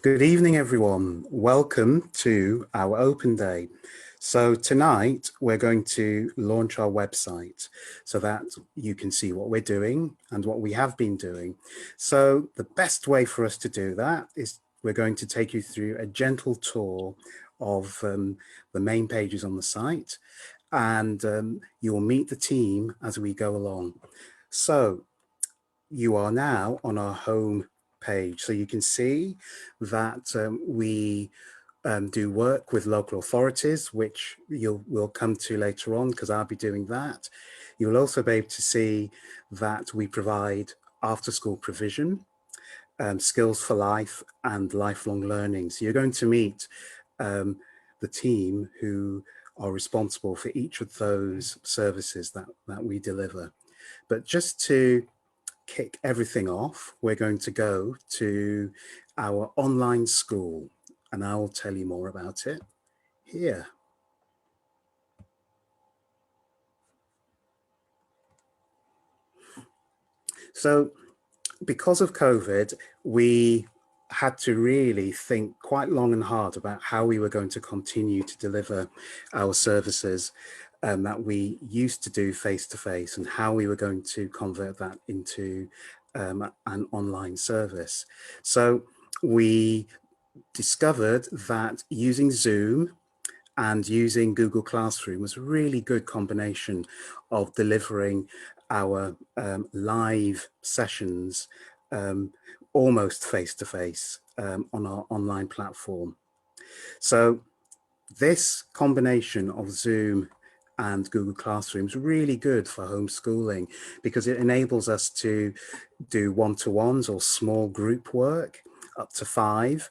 Good evening, everyone. Welcome to our open day. So tonight we're going to launch our website so that you can see what we're doing and what we have been doing. So the best way for us to do that is we're going to take you through a gentle tour of the main pages on the site, and you'll meet the team as we go along. So you are now on our home page. So you can see that we do work with local authorities, which we'll come to later on because I'll be doing that. You'll also be able to see that we provide after-school provision, skills for life and lifelong learning. So you're going to meet the team who are responsible for each of those services that we deliver. But just to kick everything off, we're going to go to our online school, and I'll tell you more about it here. So because of COVID, we had to really think quite long and hard about how we were going to continue to deliver our services that we used to do face-to-face, and how we were going to convert that into an online service. So we discovered that using Zoom and using Google Classroom was a really good combination of delivering our live sessions almost face-to-face on our online platform. So this combination of Zoom and Google Classroom is really good for homeschooling because it enables us to do one-to-ones or small group work up to 5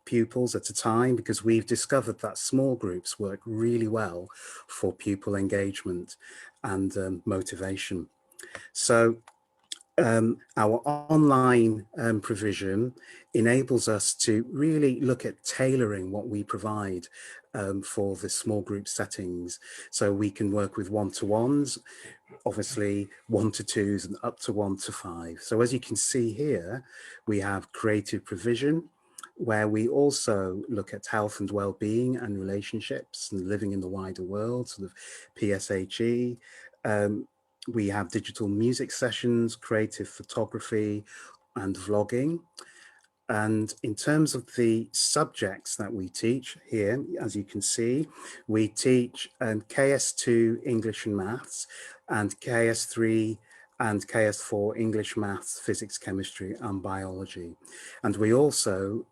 pupils at a time, because we've discovered that small groups work really well for pupil engagement and motivation. So our online provision enables us to really look at tailoring what we provide for the small group settings. So we can work with one-to-ones, obviously 1-to-2s, and up to 1-to-5. So as you can see here, we have creative provision, where we also look at health and well-being and relationships and living in the wider world, sort of PSHE. We have digital music sessions, creative photography, and vlogging. And in terms of the subjects that we teach here, as you can see, we teach KS2 English and Maths, and KS3 and KS4 English, Maths, Physics, Chemistry, and Biology. And we also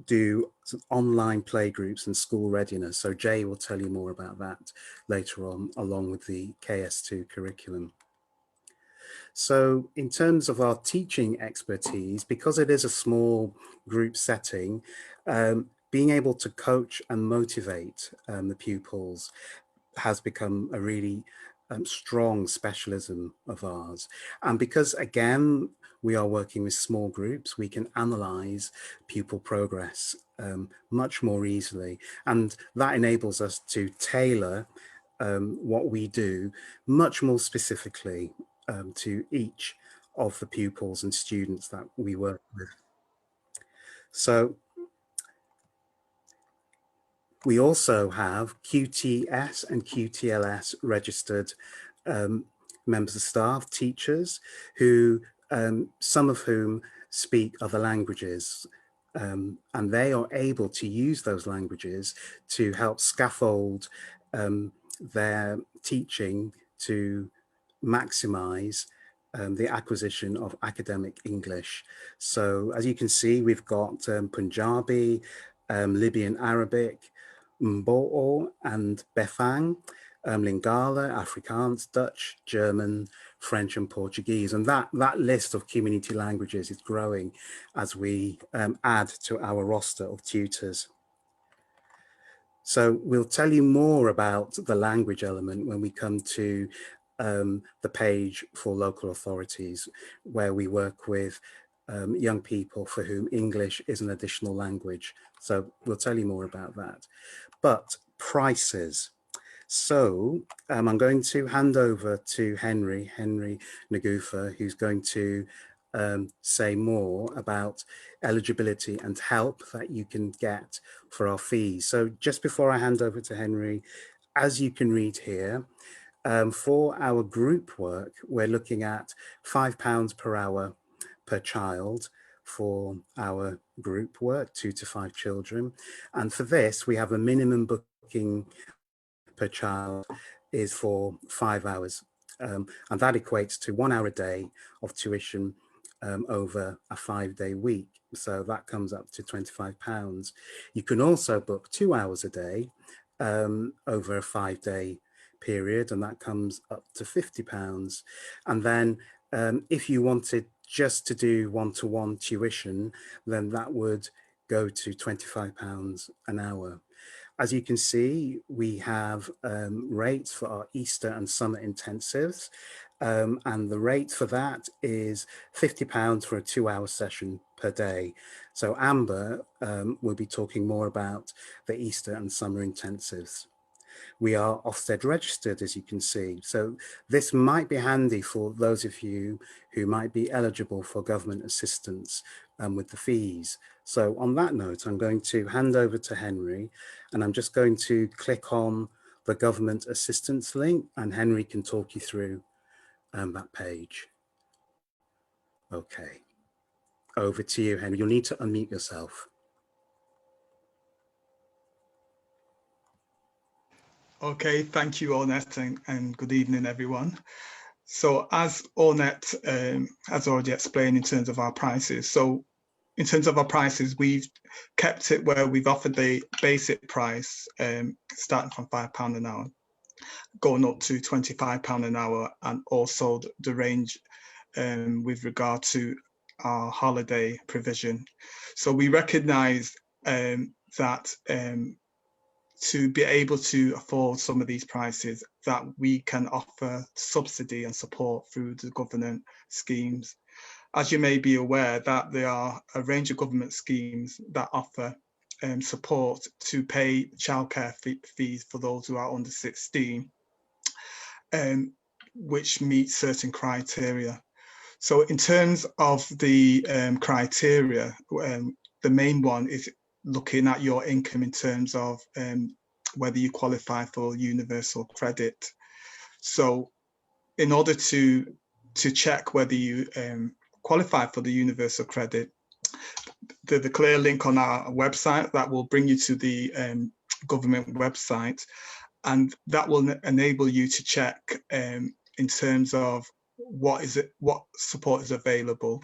do online playgroups and school readiness. So Jay will tell you more about that later on, along with the KS2 curriculum. So in terms of our teaching expertise, because it is a small group setting, being able to coach and motivate the pupils has become a really strong specialism of ours. And because, again, we are working with small groups, we can analyze pupil progress much more easily. And that enables us to tailor what we do much more specifically to each of the pupils and students that we work with. So we also have QTS and QTLS registered members of staff, teachers, who some of whom speak other languages, and they are able to use those languages to help scaffold their teaching to maximize the acquisition of academic English. So as you can see, we've got Punjabi, Libyan Arabic, Mbo'o and Befang, Lingala, Afrikaans, Dutch, German, French, and Portuguese. And that list of community languages is growing as we add to our roster of tutors. So we'll tell you more about the language element when we come to the page for local authorities, where we work with young people for whom English is an additional language. So we'll tell you more about that. But prices. So I'm going to hand over to Henry Nagufa, who's going to say more about eligibility and help that you can get for our fees. So just before I hand over to Henry, as you can read here, for our group work, we're looking at £5 per hour per child for our group work, 2 to 5 children. And for this, we have a minimum booking per child is for 5 hours. And that equates to 1 hour a day of tuition over a 5-day week. So that comes up to £25. You can also book 2 hours a day over a 5-day period, and that comes up to £50. And then if you wanted just to do one-to-one tuition, then that would go to £25 an hour. As you can see, we have rates for our Easter and summer intensives, and the rate for that is £50 for a 2-hour session per day. So Amber will be talking more about the Easter and summer intensives. We are Ofsted registered, as you can see. So this might be handy for those of you who might be eligible for government assistance with the fees. So on that note, I'm going to hand over to Henry, and I'm just going to click on the government assistance link, and Henry can talk you through that page. Okay, over to you, Henry. You'll need to unmute yourself. Okay, thank you, Ornette, and good evening, everyone. So as Ornette has already explained in terms of our prices, so in terms of our prices, we've kept it where we've offered the basic price starting from £5 an hour, going up to £25 an hour, and also the range with regard to our holiday provision. So we recognise that to be able to afford some of these prices, that we can offer subsidy and support through the government schemes. As you may be aware, that there are a range of government schemes that offer support to pay childcare fees for those who are under 16, which meet certain criteria. So in terms of the criteria, the main one is looking at your income in terms of whether you qualify for universal credit. So in order to check whether you qualify for the universal credit, the clear link on our website that will bring you to the government website, and that will enable you to check in terms of what support is available.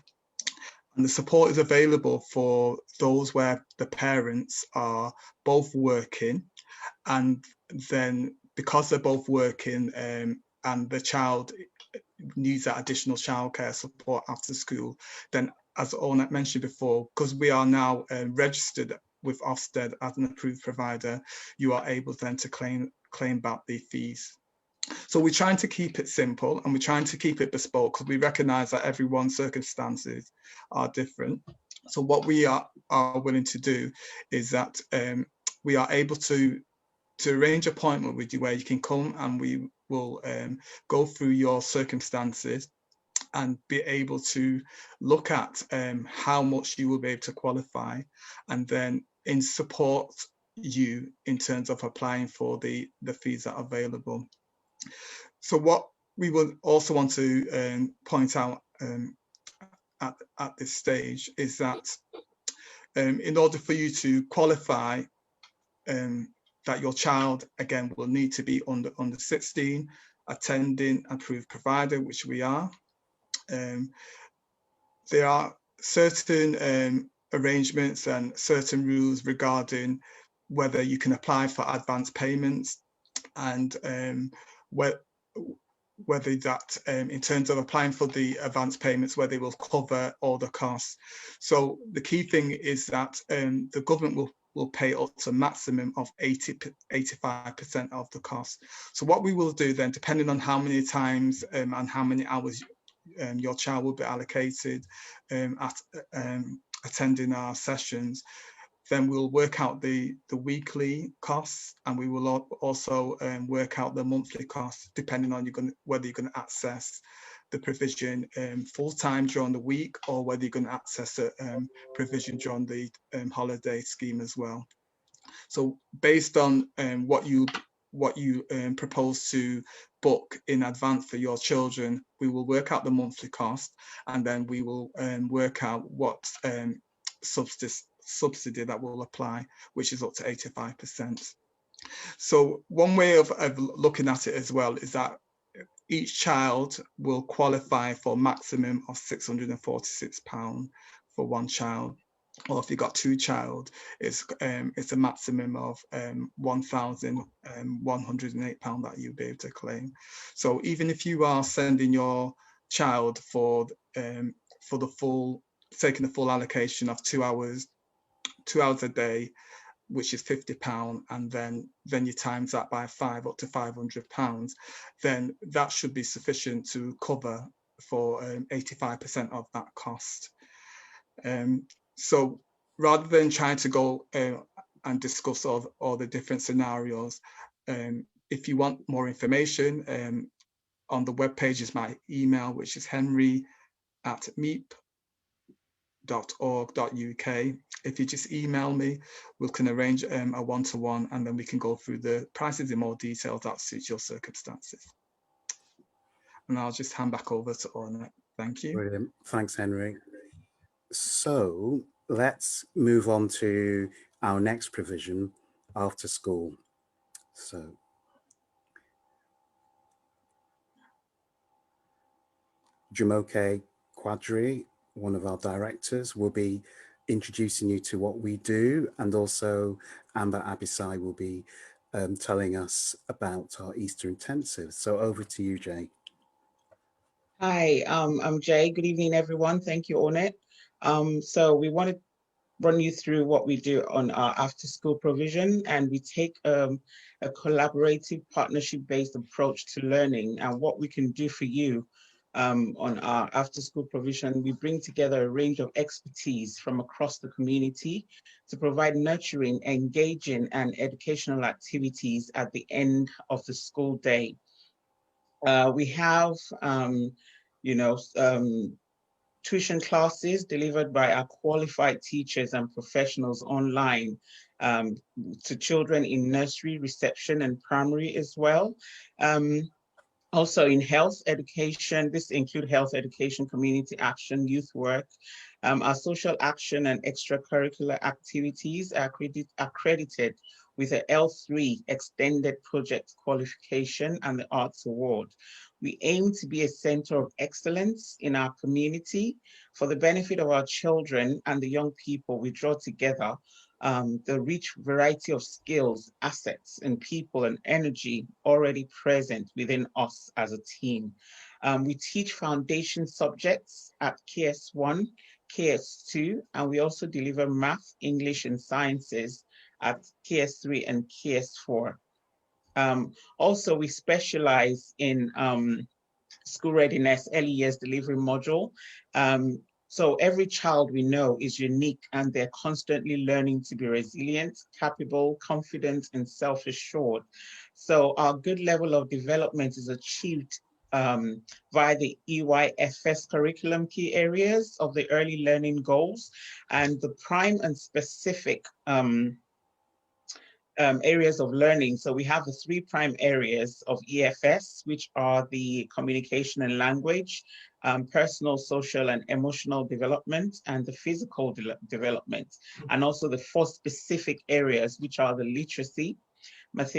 And the support is available for those where the parents are both working, and then because they're both working and the child needs that additional childcare support after school, then as Ornette mentioned before, because we are now registered with Ofsted as an approved provider, you are able then to claim back the fees. So we're trying to keep it simple, and we're trying to keep it bespoke, because we recognise that everyone's circumstances are different. So what we are willing to do is that we are able to arrange an appointment with you where you can come, and we will go through your circumstances and be able to look at how much you will be able to qualify, and then in support you in terms of applying for the fees that are available. So what we would also want to point out at this stage is that in order for you to qualify, that your child again will need to be under 16, attending approved provider, which we are. There are certain arrangements and certain rules regarding whether you can apply for advance payments, and whether that in terms of applying for the advance payments, where they will cover all the costs. So the key thing is that the government will pay up to a maximum of 85% of the cost. So what we will do then, depending on how many times and how many hours your child will be allocated at attending our sessions, then we'll work out the weekly costs, and we will also work out the monthly costs, depending on whether you're going to access the provision full-time during the week, or whether you're going to access a provision during the holiday scheme as well. So based on what you propose to book in advance for your children, we will work out the monthly cost, and then we will work out what subsidy that will apply, which is up to 85%. So one way of looking at it as well is that each child will qualify for a maximum of £646 for one child. Or if you've got two child, it's a maximum of £1,108 that you'll be able to claim. So even if you are sending your child for the full, taking the full allocation of 2 hours a day, which is £50, and then you times that by 5, up to £500, then that should be sufficient to cover for 85% of that cost. So rather than trying to go and discuss all the different scenarios, if you want more information, on the webpage is my email, which is henry@meap.org.uk. If you just email me, we can arrange a one-to-one, and then we can go through the prices in more detail that suits your circumstances. And I'll just hand back over to Ornette. Thank you. Brilliant. Thanks, Henry. So let's move on to our next provision, after school. So Jumoke Quadri, one of our directors, will be introducing you to what we do, and also Amber Abisai will be telling us about our Easter intensive. So over to you, Jay. Hi, I'm Jay. Good evening, everyone. Thank you, Ornette. So we want to run you through what we do on our after-school provision, and we take a collaborative, partnership-based approach to learning and what we can do for you on our after-school provision. We bring together a range of expertise from across the community to provide nurturing, engaging, and educational activities at the end of the school day. We have, tuition classes delivered by our qualified teachers and professionals online to children in nursery, reception, and primary as well. Also in health education, this includes health education, community action, youth work. Our social action and extracurricular activities are accredited with a L3 extended project qualification and the Arts Award. We aim to be a center of excellence in our community. For the benefit of our children and the young people, we draw together the rich variety of skills, assets, and people and energy already present within us as a team. We teach foundation subjects at KS1, KS2, and we also deliver math, English, and sciences at KS3 and KS4. Also, we specialize in school readiness, early years delivery module. So every child we know is unique, and they're constantly learning to be resilient, capable, confident, and self-assured. So our good level of development is achieved via the EYFS curriculum key areas of the early learning goals, and the prime and specific areas of learning. So we have the 3 prime areas of EFS, which are the communication and language, personal, social, and emotional development, and the physical development, and also the 4 specific areas, which are the literacy, math,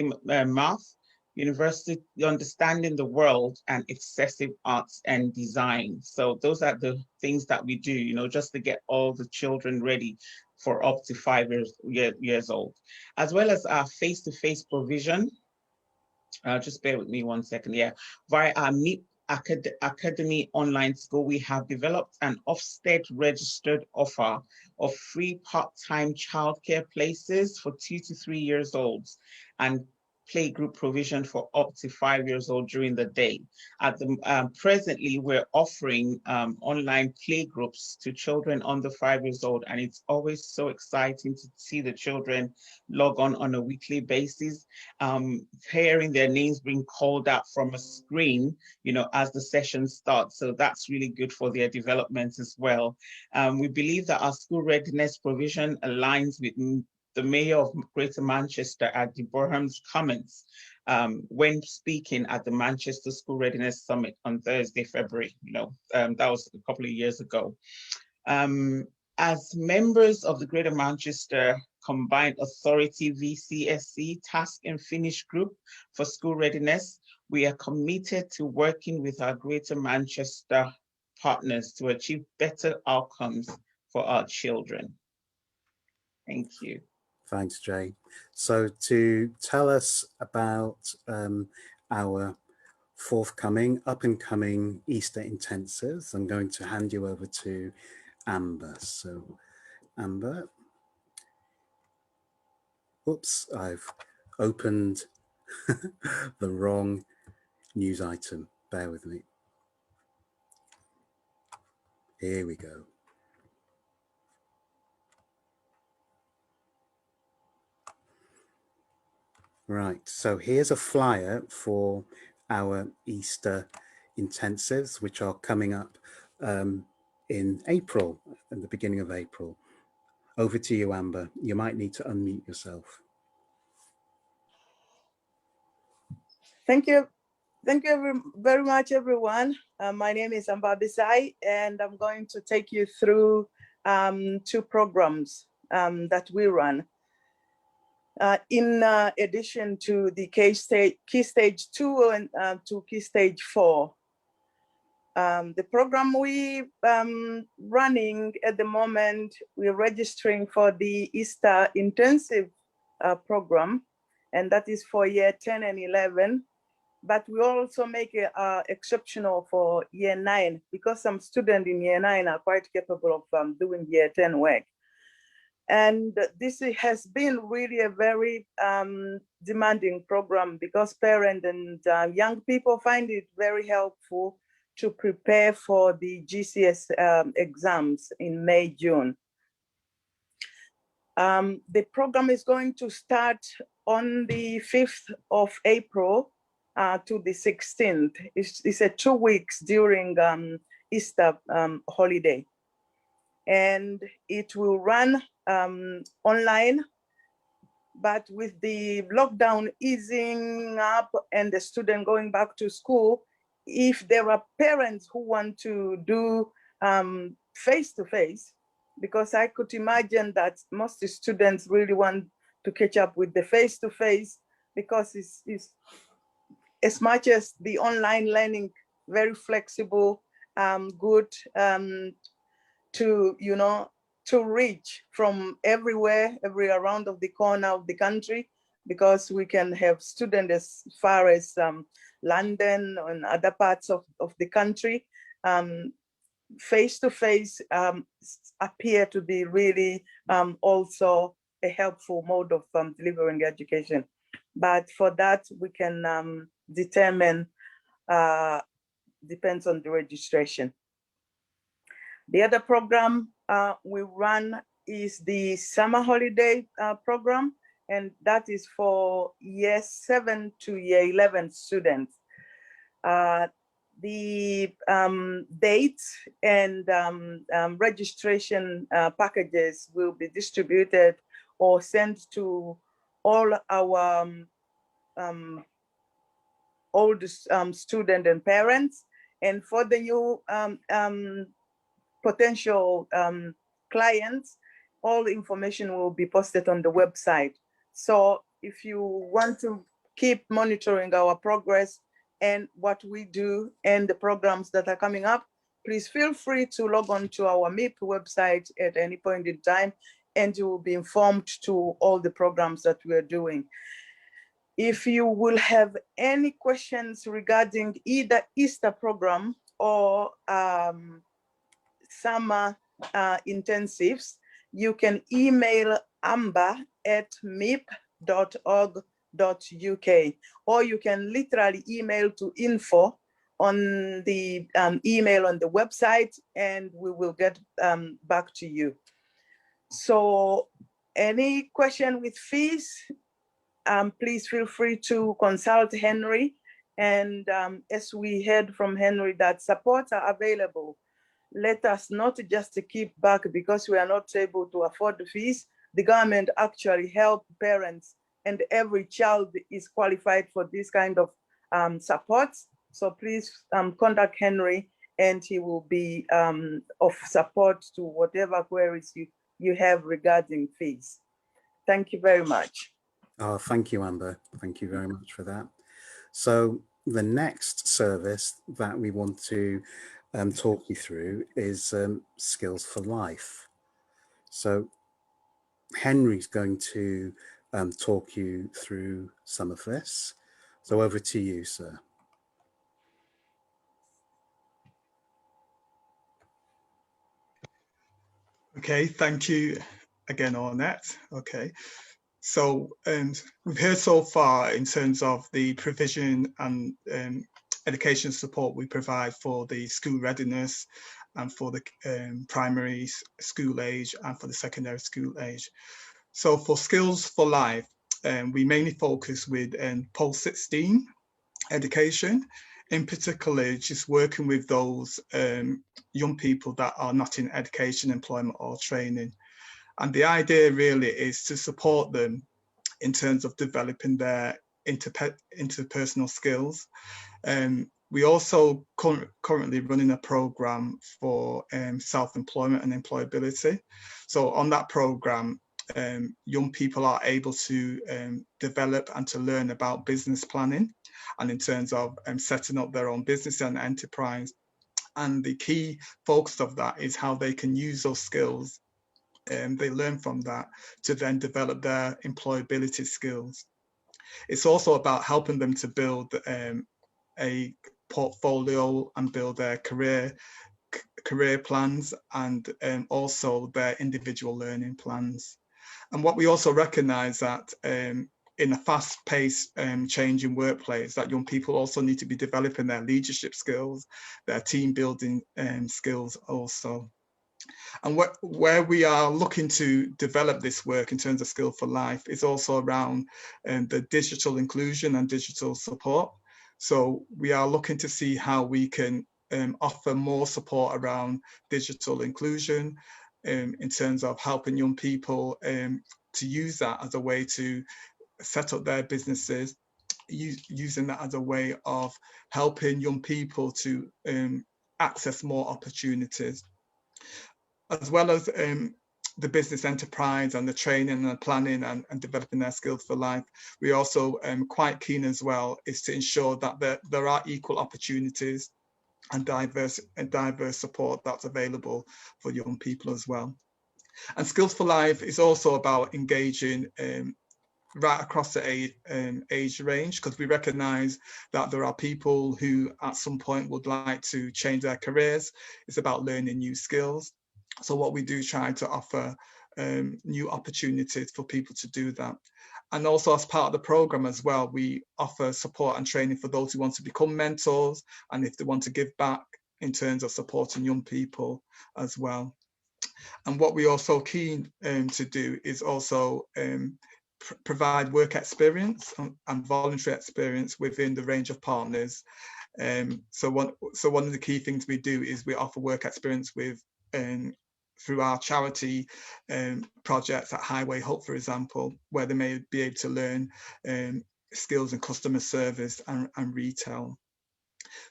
university, understanding the world, and excessive arts and design. So those are the things that we do, just to get all the children ready for up to 5 years old, as well as our face-to-face provision. Just bear with me 1 second. Yeah, via our MEaP Academy online school, we have developed an Ofsted registered offer of free part-time childcare places for 2 to 3 years olds, and playgroup provision for up to 5 years old during the day. Presently, we're offering online playgroups to children under 5 years old, and it's always so exciting to see the children log on a weekly basis, hearing their names being called out from a screen, you know, as the session starts. So that's really good for their development as well. We believe that our school readiness provision aligns with the Mayor of Greater Manchester at Deborham's comments when speaking at the Manchester School Readiness Summit on Thursday, February. That was a couple of years ago. As members of the Greater Manchester Combined Authority VCSC Task and Finish Group for School Readiness, we are committed to working with our Greater Manchester partners to achieve better outcomes for our children. Thank you. Thanks, Jay. So to tell us about our forthcoming, up-and-coming Easter intensives, I'm going to hand you over to Amber. So Amber, oops, I've opened the wrong news item. Bear with me. Here we go. Right, so here's a flyer for our Easter intensives, which are coming up in April, at the beginning of April. Over to you, Amber. You might need to unmute yourself. Thank you. Thank you very much, everyone. My name is Amber Bisai, and I'm going to take you through 2 programs that we run. In addition to the Key Stage 2 and to Key Stage 4. The program we running at the moment, we're registering for the Easter Intensive program, and that is for year 10 and 11. But we also make it exceptional for year 9, because some students in year 9 are quite capable of doing year 10 work. And this has been really a very demanding program, because parents and young people find it very helpful to prepare for the GCS exams in May, June. The program is going to start on the 5th of April to the 16th. It's a 2 weeks during Easter holiday. And it will run online, but with the lockdown easing up and the student going back to school, if there are parents who want to do face-to-face, because I could imagine that most students really want to catch up with the face-to-face, because it's as much as the online learning, very flexible, good to, you know, to reach from everywhere, every around of the corner of the country, because we can have students as far as London and other parts of the country. Face-to-face appear to be really also a helpful mode of delivering education. But for that, we can determine, depends on the registration. The other program we run is the summer holiday program, and that is for year 7 to year 11 students. The dates and registration packages will be distributed or sent to all our oldest students and parents. And for the new potential clients, all the information will be posted on the website. So if you want to keep monitoring our progress and what we do and the programs that are coming up, please feel free to log on to our MEaP website at any point in time, and you will be informed to all the programs that we are doing. If you will have any questions regarding either Easter program or summer intensives, you can email amber@meap.org.uk. or you can literally email to info on the email on the website, and we will get back to you. So any question with fees, please feel free to consult Henry. And as we heard from Henry, that supports are available. Let us not just keep back because we are not able to afford the fees. The government actually help parents, and every child is qualified for this kind of support. So please contact Henry, and he will be of support to whatever queries you have regarding fees. Thank you very much. Oh, thank you, Amber. Thank you very much for that. So the next service that we want to talk you through is Skills for Life. So Henry's going to talk you through some of this. So over to you, sir. Okay, thank you again, Ornette. Okay, so we've heard so far in terms of the provision and education support we provide for the school readiness and for the primary school age and for the secondary school age. So for Skills for Life, we mainly focus with post-16 education, in particular just working with those young people that are not in education, employment or training. And the idea really is to support them in terms of developing their interpersonal skills. We also currently running a program for self-employment and employability. So on that program, young people are able to develop and to learn about business planning, and in terms of setting up their own business and enterprise. And the key focus of that is how they can use those skills they learn from that to then develop their employability skills. It's also about helping them to build a portfolio and build their career plans, and also their individual learning plans. And what we also recognize that in a fast-paced changing workplace, that young people also need to be developing their leadership skills, their team building skills also. And where we are looking to develop this work in terms of Skill for Life is also around the digital inclusion and digital support. So we are looking to see how we can offer more support around digital inclusion in terms of helping young people to use that as a way to set up their businesses, using that as a way of helping young people to access more opportunities, as well as the business enterprise and the training and the planning and developing their skills for life. We also quite keen as well is to ensure that there are equal opportunities and diverse support that's available for young people as well. And Skills for Life is also about engaging right across the age range, because we recognize that there are people who at some point would like to change their careers. It's about learning new skills. So what we do try to offer new opportunities for people to do that. And also as part of the program as well, we offer support and training for those who want to become mentors, and if they want to give back in terms of supporting young people as well. And what we also keen to do is also provide work experience and voluntary experience within the range of partners. So one of the key things we do is we offer work experience with through our charity projects at Highway Hope, for example, where they may be able to learn skills in customer service and retail.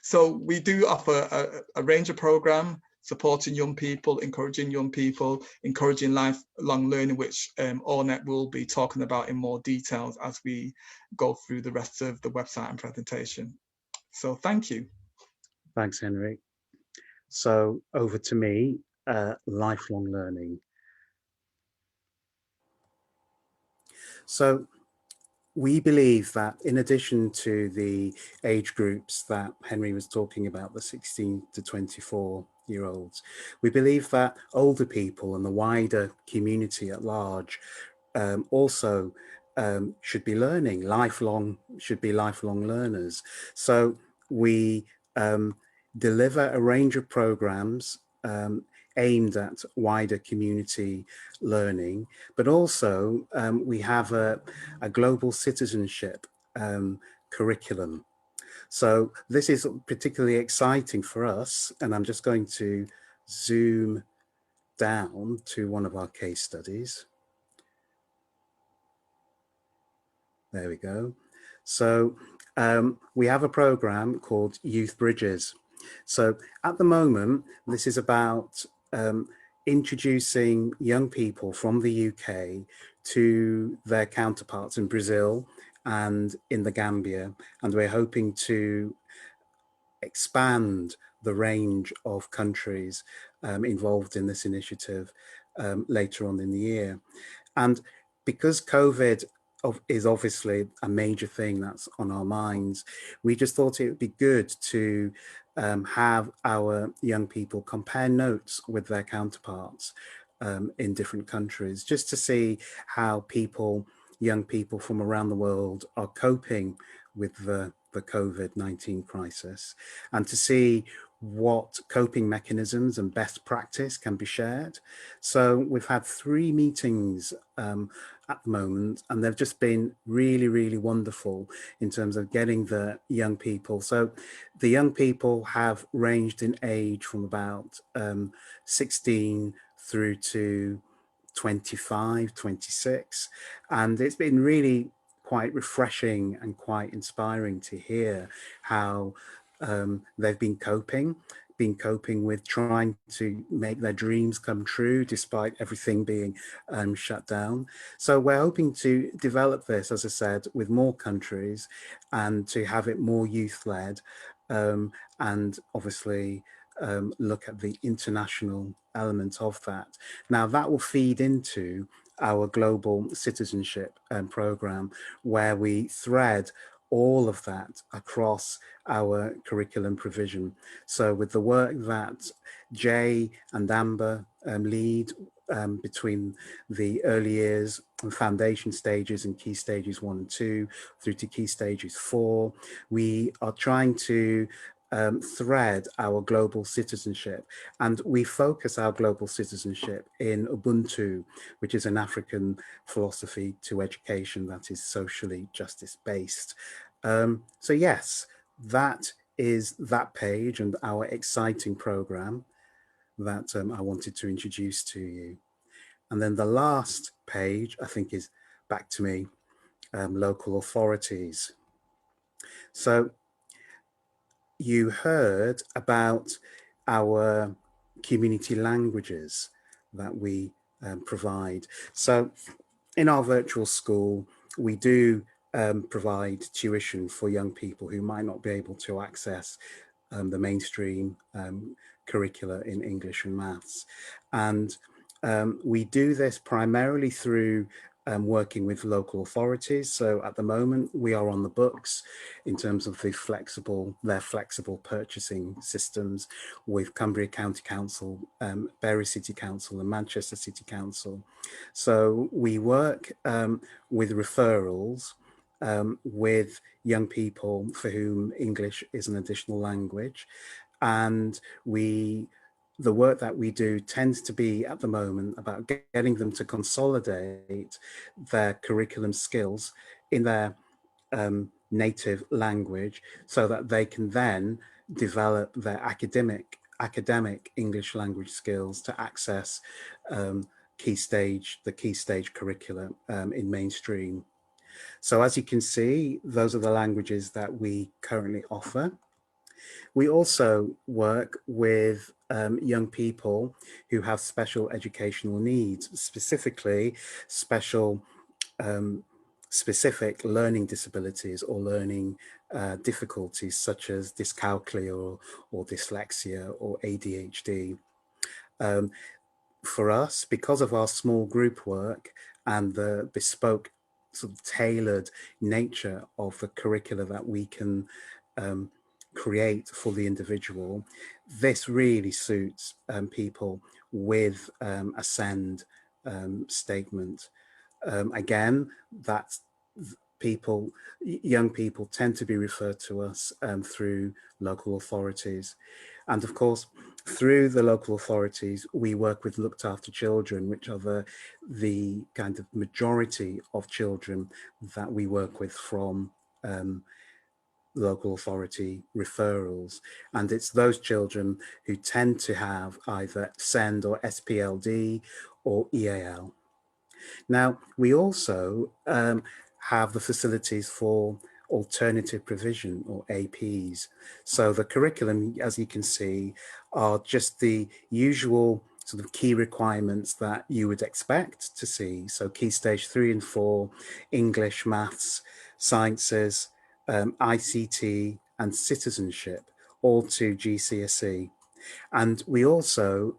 So we do offer a range of programs supporting young people, encouraging lifelong learning, which Ornette will be talking about in more details as we go through the rest of the website and presentation. So thank you. Thanks, Henry. So over to me, lifelong learning. So we believe that in addition to the age groups that Henry was talking about, the 16 to 24-year-olds, we believe that older people and the wider community at large also should be learning, should be lifelong learners. So we deliver a range of programs aimed at wider community learning, but also we have a global citizenship curriculum. So this is particularly exciting for us, and I'm just going to zoom down to one of our case studies. There we go. So we have a program called Youth Bridges. So at the moment, this is about introducing young people from the UK to their counterparts in Brazil and in the Gambia. And we're hoping to expand the range of countries involved in this initiative later on in the year. And because COVID is obviously a major thing that's on our minds, we just thought it would be good to have our young people compare notes with their counterparts in different countries, just to see how young people from around the world are coping with the COVID-19 crisis, and to see what coping mechanisms and best practice can be shared. So we've had 3 meetings at the moment, and they've just been really, really wonderful in terms of getting the young people. So the young people have ranged in age from about 16 through to 25, 26. And it's been really quite refreshing and quite inspiring to hear how they've been coping with trying to make their dreams come true despite everything being shut down. So we're hoping to develop this, as I said, with more countries and to have it more youth-led, and obviously look at the international element of that. Now that will feed into our global citizenship program, where we thread all of that across our curriculum provision. So with the work that Jay and Amber lead between the early years and foundation stages and key stages 1 and 2 through to key stages 4, we are trying to thread our global citizenship, and we focus our global citizenship in Ubuntu, which is an African philosophy to education that is socially justice based. So yes, that is that page and our exciting program that I wanted to introduce to you. And then the last page, I think, is back to me, local authorities. So you heard about our community languages that we provide. So in our virtual school, we do provide tuition for young people who might not be able to access the mainstream curricula in English and maths. And we do this primarily through working with local authorities. So at the moment, we are on the books in terms of their flexible purchasing systems with Cumbria County Council, Bury City Council and Manchester City Council. So we work with referrals with young people for whom English is an additional language. And the work that we do tends to be at the moment about getting them to consolidate their curriculum skills in their native language so that they can then develop their academic English language skills to access the key stage curriculum in mainstream. So as you can see, those are the languages that we currently offer. We also work with young people who have special educational needs, specifically specific learning disabilities or learning difficulties such as dyscalculia or dyslexia or ADHD. For us, because of our small group work and the bespoke sort of tailored nature of the curricula that we can create for the individual, this really suits people with a SEND statement. Again, that young people tend to be referred to us through local authorities. And of course, through the local authorities, we work with looked after children, which are the kind of majority of children that we work with from local authority referrals. And it's those children who tend to have either SEND or SPLD or EAL. Now, we also have the facilities for alternative provision, or APs. So the curriculum, as you can see, are just the usual sort of key requirements that you would expect to see. So key stage 3 and 4, English, maths, sciences, ICT and citizenship, all to GCSE. And we also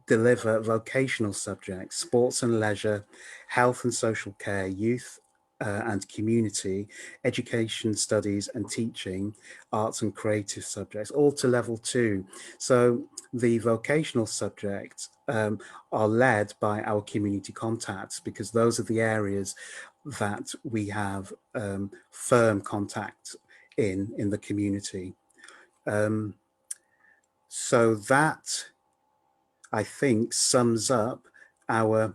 deliver vocational subjects, sports and leisure, health and social care, youth and community, education, studies and teaching, arts and creative subjects, all to level 2. So the vocational subjects are led by our community contacts, because those are the areas that we have firm contact in the community. So that, I think, sums up our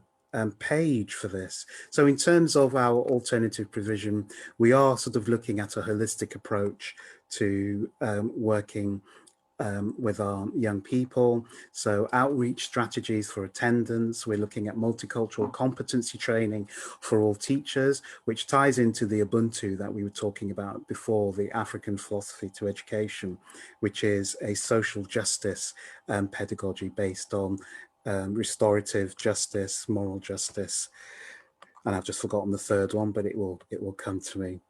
page for this. So in terms of our alternative provision, we are sort of looking at a holistic approach to working with our young people. So outreach strategies for attendance, we're looking at multicultural competency training for all teachers, which ties into the Ubuntu that we were talking about before, the African philosophy to education, which is a social justice pedagogy based on restorative justice, moral justice, and I've just forgotten the third one, but it will come to me.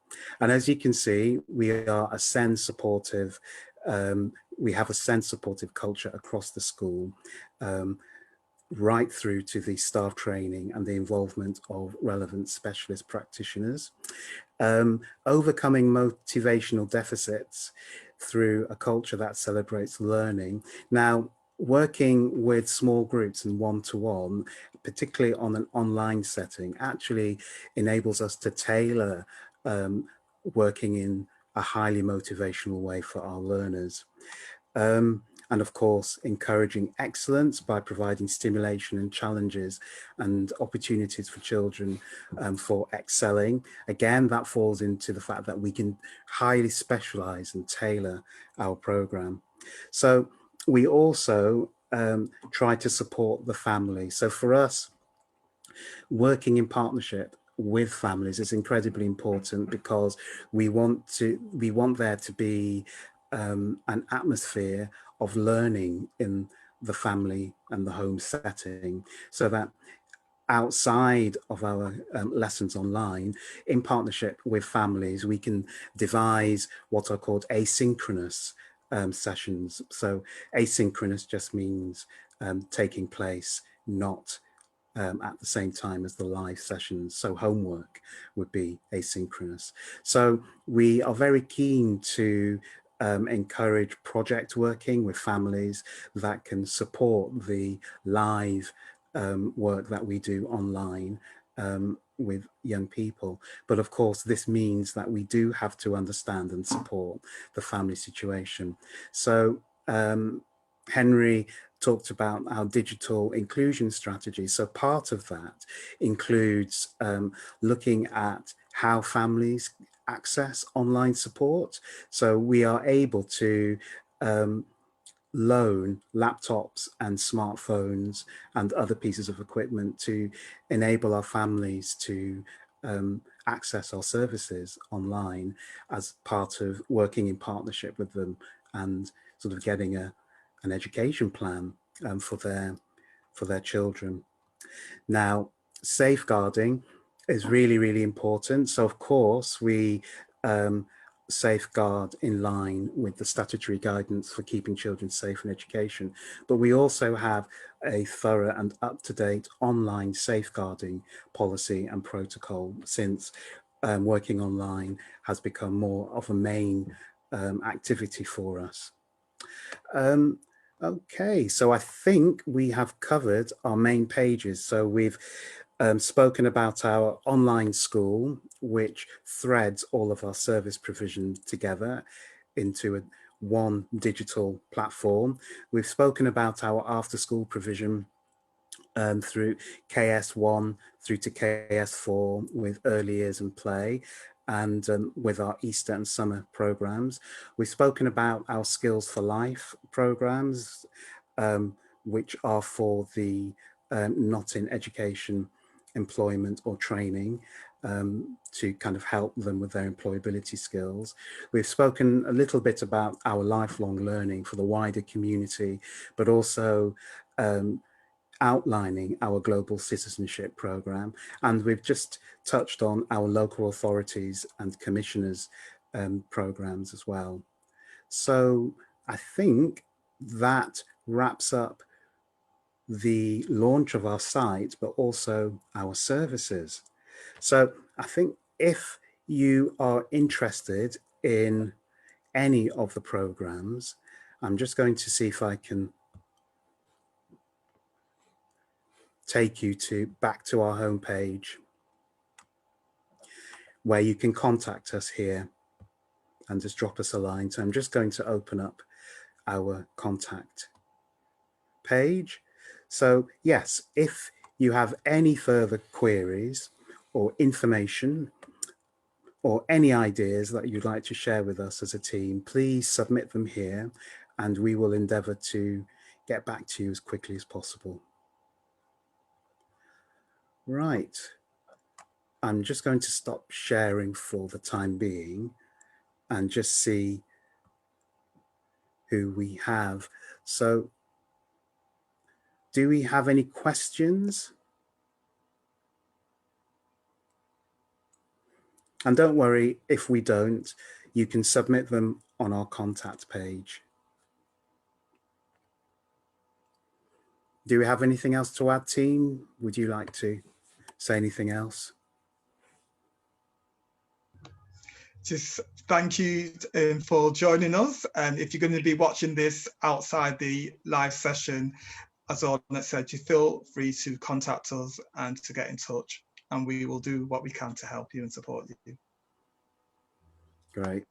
And as you can see, we are a SEND supportive, we have a SEND supportive culture across the school, right through to the staff training and the involvement of relevant specialist practitioners. Overcoming motivational deficits through a culture that celebrates learning. Now, working with small groups and one-to-one, particularly on an online setting, actually enables us to tailor working in a highly motivational way for our learners. And of course, encouraging excellence by providing stimulation and challenges and opportunities for children for excelling. Again, that falls into the fact that we can highly specialize and tailor our program. So we also try to support the family. So for us, working in partnership with families is incredibly important, because we want there to be an atmosphere of learning in the family and the home setting, so that outside of our lessons online, in partnership with families, we can devise what are called asynchronous sessions. So asynchronous just means taking place not at the same time as the live sessions. So homework would be asynchronous. So we are very keen to encourage project working with families that can support the live work that we do online with young people. But of course, this means that we do have to understand and support the family situation. So Henry talked about our digital inclusion strategy. So part of that includes looking at how families access online support. So we are able to loan laptops and smartphones and other pieces of equipment to enable our families to access our services online as part of working in partnership with them and sort of getting an education plan for their children. Now, safeguarding is really, really important. So of course we safeguard in line with the statutory guidance for keeping children safe in education, but we also have a thorough and up-to-date online safeguarding policy and protocol, since working online has become more of a main activity for us. Okay, so I think we have covered our main pages. So we've spoken about our online school, which threads all of our service provision together into one digital platform. We've spoken about our after-school provision through KS1 through to KS4 with early years and play, and with our Easter and summer programs. We've spoken about our Skills for Life programs, which are for the not in education, employment or training, to kind of help them with their employability skills. We've spoken a little bit about our lifelong learning for the wider community, but also outlining our global citizenship program, and we've just touched on our local authorities and commissioners programs as well. So I think that wraps up the launch of our site, but also our services. So I think if you are interested in any of the programs, I'm just going to see if I can take you back to our homepage where you can contact us here and just drop us a line. So I'm just going to open up our contact page. So yes, if you have any further queries or information or any ideas that you'd like to share with us as a team, please submit them here and we will endeavour to get back to you as quickly as possible. Right. I'm just going to stop sharing for the time being and just see who we have. So do we have any questions? And don't worry, if we don't, you can submit them on our contact page. Do we have anything else to add, team? Would you like to say anything else? Just thank you for joining us. And if you're going to be watching this outside the live session, as Ornette said, you feel free to contact us and to get in touch, and we will do what we can to help you and support you. Great.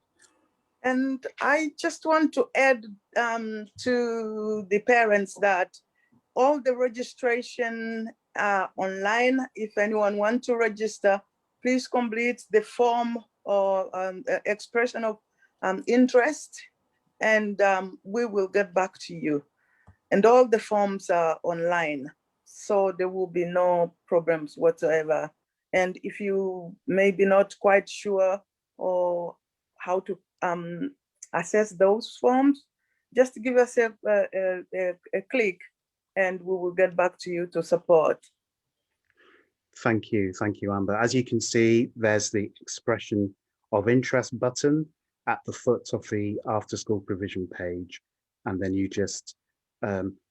And I just want to add to the parents that all the registration online. If anyone wants to register, please complete the form or expression of interest, and we will get back to you. And all the forms are online, so there will be no problems whatsoever. And if you may be not quite sure or how to assess those forms, just give us a click and we will get back to you to support. Thank you, Amber. As you can see, there's the expression of interest button at the foot of the after school provision page. And then you just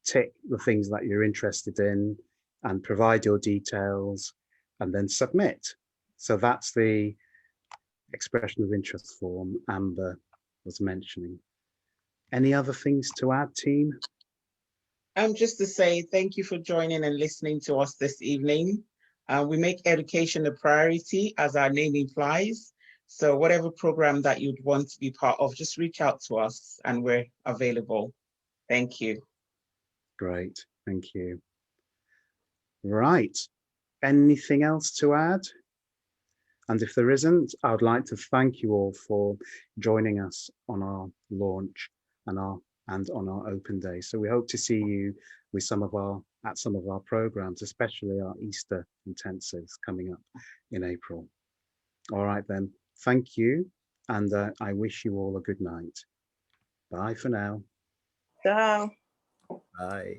tick the things that you're interested in and provide your details and then submit. So that's the expression of interest form Amber was mentioning. Any other things to add, team? Just to say thank you for joining and listening to us this evening. We make education a priority, as our name implies. So whatever program that you'd want to be part of, just reach out to us and we're available. Thank you. Great, thank you. Right, anything else to add? And if there isn't, I would like to thank you all for joining us on our launch and on our open day. So we hope to see you with some of our programs, especially our Easter intensives coming up in April. All right then, thank you, and I wish you all a good night. Bye for now. Ciao. Bye.